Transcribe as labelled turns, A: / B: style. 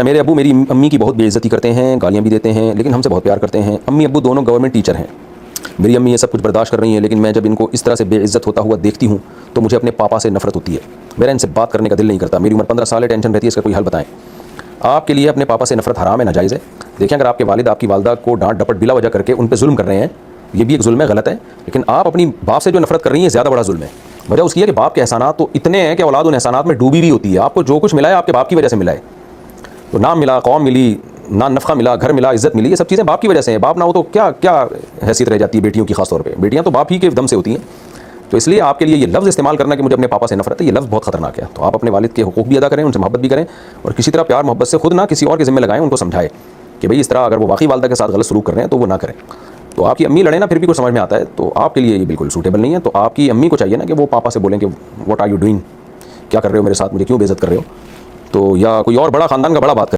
A: میرے ابو میری امی کی بہت بے عزتی کرتے ہیں، گالیاں بھی دیتے ہیں، لیکن ہم سے بہت پیار کرتے ہیں۔ امی ابو دونوں گورنمنٹ ٹیچر ہیں۔ میری امی یہ سب کچھ برداشت کر رہی ہیں، لیکن میں جب ان کو اس طرح سے بے عزت ہوتا ہوا دیکھتی ہوں تو مجھے اپنے پاپا سے نفرت ہوتی ہے۔ میرا ان سے بات کرنے کا دل نہیں کرتا۔ میری عمر 15 سال ہے، ٹینشن رہتی ہے اس کا کوئی حل بتائیں۔ آپ کے لیے اپنے پاپا سے نفرت حرام ہے، ناجائز ہے۔ دیکھیں اگر آپ کے والد آپ کی والدہ کو ڈانٹ ڈپٹ بلا وجہ کر کے ان پہ ظلم کر رہے ہیں، یہ بھی ایک ظلم ہے، غلط ہے، لیکن آپ اپنی باپ سے جو نفرت کر رہی ہیں زیادہ بڑا ظلم ہے۔ وجہ اس کی ہے کہ باپ کے احسانات تو اتنے ہیں کہ اولاد ان احسانات میں ڈوبی بھی ہوتی ہے۔ آپ کو جو کچھ ملا ہے آپ کے باپ کی وجہ سے ملا ہے۔ تو نام ملا، قوم ملی، نفع ملا، گھر ملا، عزت ملی، یہ سب چیزیں باپ کی وجہ سے ہیں۔ باپ نہ ہو تو کیا کیا حیثیت رہ جاتی ہے بیٹیوں کی، خاص طور پہ بیٹیاں تو باپ ہی کے دم سے ہوتی ہیں۔ تو اس لیے آپ کے لیے یہ لفظ استعمال کرنا کہ مجھے اپنے پاپا سے نفرت ہے، یہ لفظ بہت خطرناک ہے۔ تو آپ اپنے والد کے حقوق بھی ادا کریں، ان سے محبت بھی کریں، اور کسی طرح پیار محبت سے خود نہ کسی اور کے ذمہ لگائیں، ان کو سمجھائیں کہ بھئی اس طرح اگر وہ واقعی والدہ کے ساتھ غلط سلوک کر رہے ہیں تو وہ نہ کریں۔ تو آپ کی امی لڑیں نا پھر بھی کچھ سمجھ میں آتا ہے، تو آپ کے لیے یہ بالکل سوٹیبل نہیں ہے۔ تو آپ کی امی کو چاہیے نا کہ وہ پاپا سے بولیں کہ واٹ آر یو ڈوئنگ، کیا کر رہے ہو میرے ساتھ، مجھے کیوں بے عزت کر رہے ہو، تو یا کوئی اور بڑا خاندان کا بڑا بات کریں۔